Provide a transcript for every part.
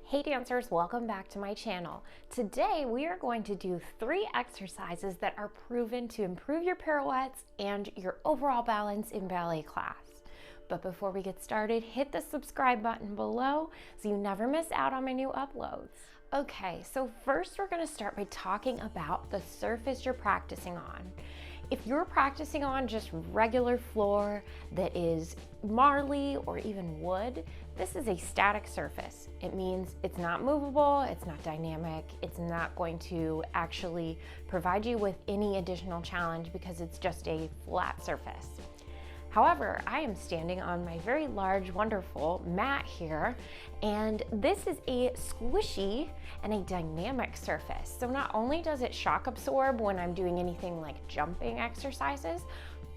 Hey dancers, welcome back to my channel. Today we are going to do 3 exercises that are proven to improve your pirouettes and your overall balance in ballet class. But before we get started, hit the subscribe button below so you never miss out on my new uploads. Okay, so first we're going to start by talking about the surface you're practicing on. If you're practicing on just regular floor that is marley or even wood, this is a static surface. It means it's not movable, it's not dynamic, it's not going to actually provide you with any additional challenge because it's just a flat surface. However, I am standing on my very large, wonderful mat here, and this is a squishy and a dynamic surface. So not only does it shock absorb when I'm doing anything like jumping exercises,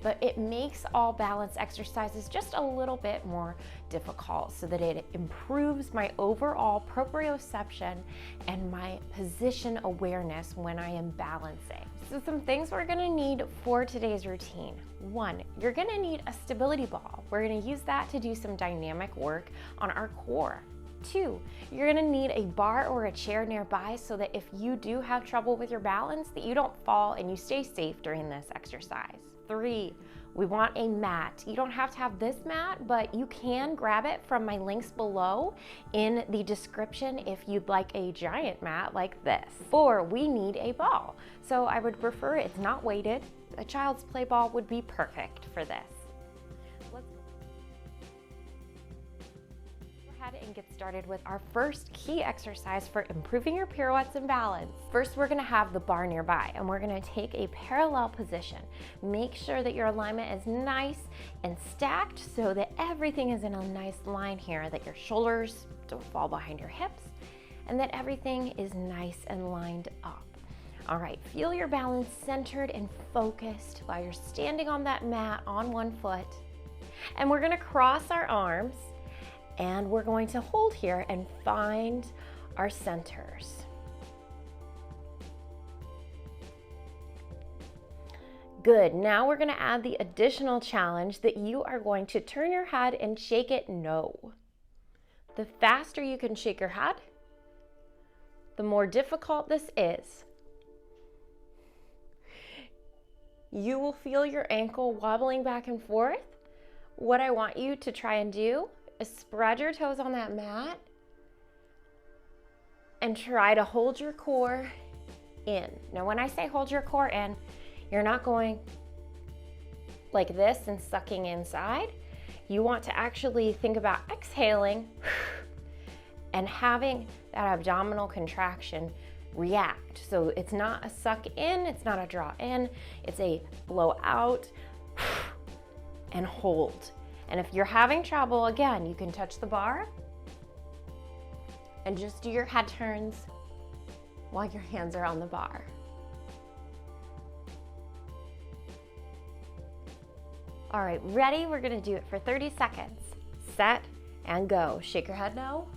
but it makes all balance exercises just a little bit more difficult so that it improves my overall proprioception and my position awareness when I am balancing. So some things we're gonna need for today's routine. 1, you're gonna need a stability ball. We're gonna use that to do some dynamic work on our core. 2, you're gonna need a bar or a chair nearby so that if you do have trouble with your balance, that you don't fall and you stay safe during this exercise. 3, we want a mat. You don't have to have this mat, but you can grab it from my links below in the description if you'd like a giant mat like this. 4, we need a ball. So I would prefer it's not weighted. A child's play ball would be perfect for this. And get started with our first key exercise for improving your pirouettes and balance. First, we're gonna have the bar nearby and we're gonna take a parallel position. Make sure that your alignment is nice and stacked so that everything is in a nice line here, that your shoulders don't fall behind your hips and that everything is nice and lined up. All right, feel your balance centered and focused while you're standing on that mat on one foot. And we're gonna cross our arms and we're going to hold here and find our centers. Good, now we're gonna add the additional challenge that you are going to turn your head and shake it no. The faster you can shake your head, the more difficult this is. You will feel your ankle wobbling back and forth. What I want you to try and do is spread your toes on that mat and try to hold your core in. Now, when I say hold your core in, you're not going like this and sucking inside. You want to actually think about exhaling and having that abdominal contraction react. So it's not a suck in, it's not a draw in, it's a blow out and hold. And if you're having trouble, again, you can touch the bar and just do your head turns while your hands are on the bar. All right, ready? We're gonna do it for 30 seconds. Set and go. Shake your head no.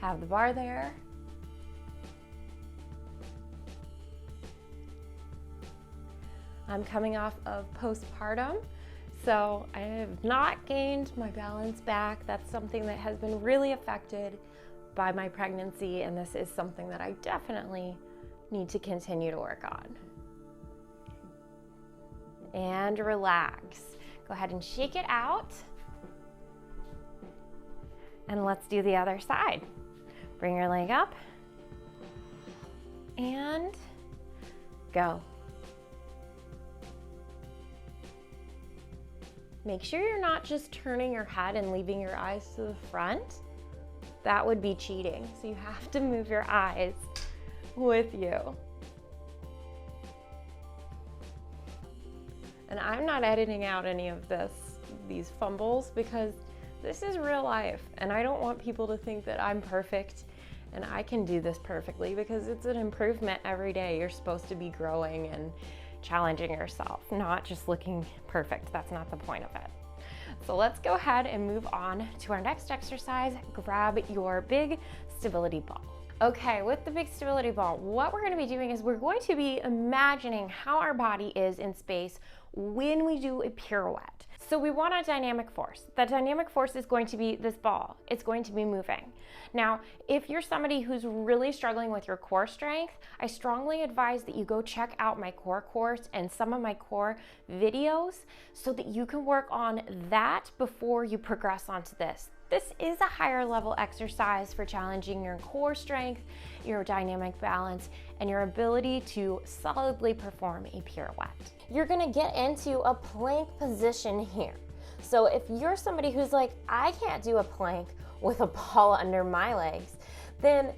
Have the bar there. I'm coming off of postpartum, so I have not gained my balance back. That's something that has been really affected by my pregnancy, and this is something that I definitely need to continue to work on. And relax. Go ahead and shake it out. And let's do the other side. Bring your leg up and go. Make sure you're not just turning your head and leaving your eyes to the front. That would be cheating. So you have to move your eyes with you. And I'm not editing out any of these fumbles because this is real life. And I don't want people to think that I'm perfect and I can do this perfectly because it's an improvement every day. You're supposed to be growing and challenging yourself, not just looking perfect. That's not the point of it. So let's go ahead and move on to our next exercise. Grab your big stability ball. Okay, with the big stability ball, what we're gonna be doing is we're going to be imagining how our body is in space when we do a pirouette. So we want a dynamic force. That dynamic force is going to be this ball. It's going to be moving. Now, if you're somebody who's really struggling with your core strength, I strongly advise that you go check out my core course and some of my core videos so that you can work on that before you progress onto this. This is a higher level exercise for challenging your core strength, your dynamic balance, and your ability to solidly perform a pirouette. You're gonna get into a plank position here. So if you're somebody who's like, I can't do a plank with a ball under my legs, then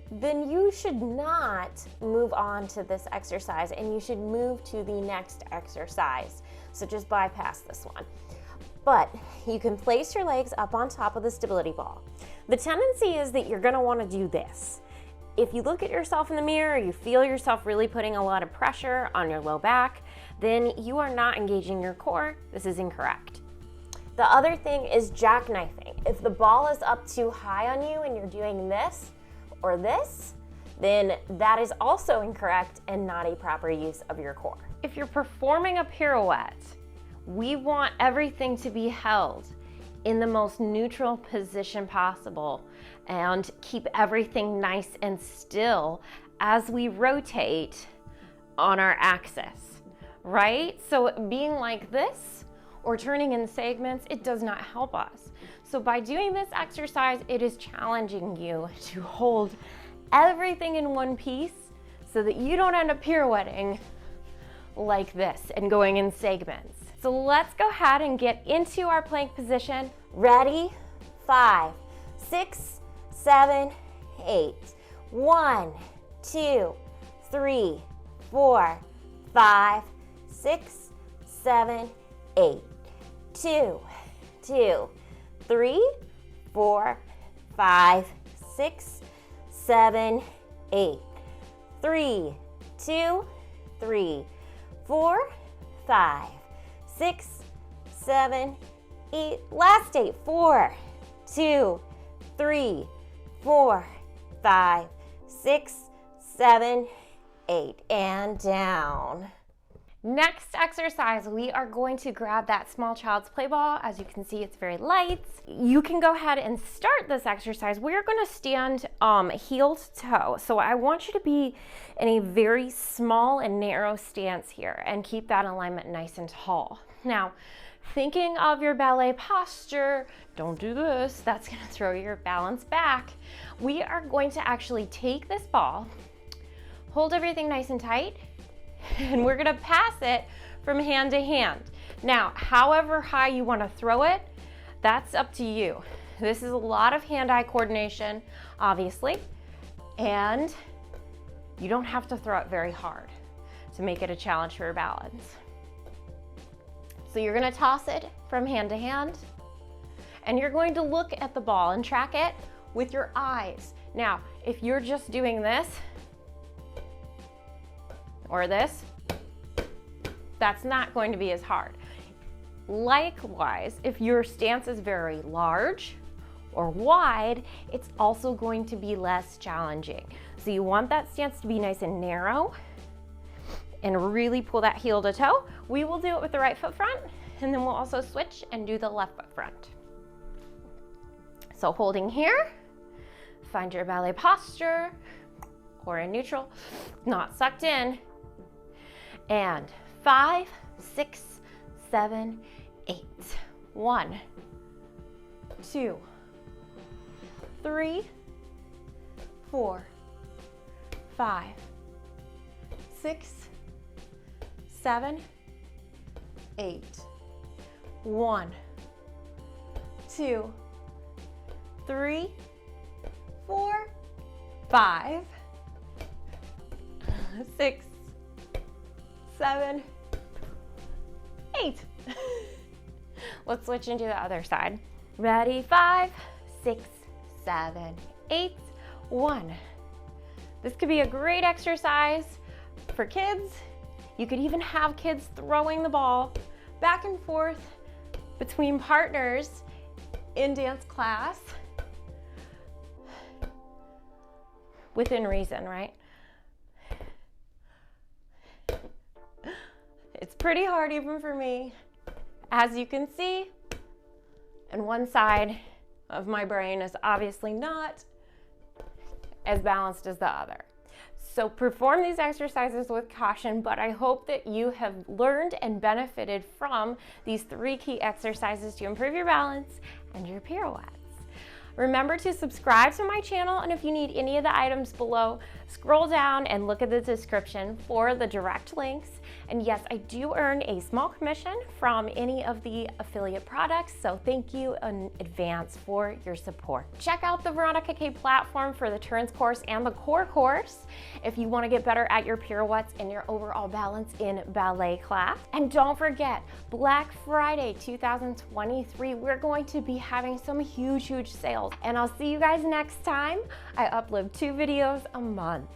you should not move on to this exercise and you should move to the next exercise. So just bypass this one. But you can place your legs up on top of the stability ball. The tendency is that you're gonna wanna do this. If you look at yourself in the mirror, you feel yourself really putting a lot of pressure on your low back, then you are not engaging your core. This is incorrect. The other thing is jackknifing. If the ball is up too high on you and you're doing this or this, then that is also incorrect and not a proper use of your core. If you're performing a pirouette, we want everything to be held in the most neutral position possible and keep everything nice and still as we rotate on our axis, right? So being like this or turning in segments, it does not help us. So by doing this exercise, it is challenging you to hold everything in one piece so that you don't end up pirouetting like this and going in segments. So let's go ahead and get into our plank position. Ready? 5, 6, 7, 8. 1, 2, 3, 4, 5, 6, 7, 8. 2, 2, 3, 4, 5, 6, 7, 8. 3, 2, 3, 4, 5, 6, 7, 8. Last 8. 4, 2, 3, 4, 5, 6, 7, 8. And down. Next exercise, we are going to grab that small child's play ball. As you can see, it's very light. You can go ahead and start this exercise. We're going to stand heel to toe. So I want you to be in a very small and narrow stance here and keep that alignment nice and tall. Now, thinking of your ballet posture, don't do this. That's going to throw your balance back. We are going to actually take this ball, hold everything nice and tight, and we're gonna pass it from hand to hand. Now, however high you wanna throw it, that's up to you. This is a lot of hand-eye coordination, obviously, and you don't have to throw it very hard to make it a challenge for your balance. So you're gonna toss it from hand to hand, and you're going to look at the ball and track it with your eyes. Now, if you're just doing this, or this, that's not going to be as hard. Likewise, if your stance is very large or wide, it's also going to be less challenging. So you want that stance to be nice and narrow and really pull that heel to toe. We will do it with the right foot front, and then we'll also switch and do the left foot front. So holding here, find your ballet posture, core in neutral, not sucked in. And 5, 6, 7, 8. 1, 2, 3, 4, 5, 6, 7, 8. 1, 2, 3, 4, 5, 6, 7, 8. Let's switch into the other side. Ready? 5, 6, 7, 8. 1. This could be a great exercise for kids. You could even have kids throwing the ball back and forth between partners in dance class. Within reason, right? It's pretty hard even for me. As you can see, and one side of my brain is obviously not as balanced as the other. So perform these exercises with caution, but I hope that you have learned and benefited from these 3 key exercises to improve your balance and your pirouettes. Remember to subscribe to my channel, and if you need any of the items below, scroll down and look at the description for the direct links. And yes, I do earn a small commission from any of the affiliate products, so thank you in advance for your support. Check out the Veronica K platform for the turns course and the core course if you want to get better at your pirouettes and your overall balance in ballet class. And don't forget, Black Friday 2023, we're going to be having some huge sales. And I'll see you guys next time. I upload 2 videos a month.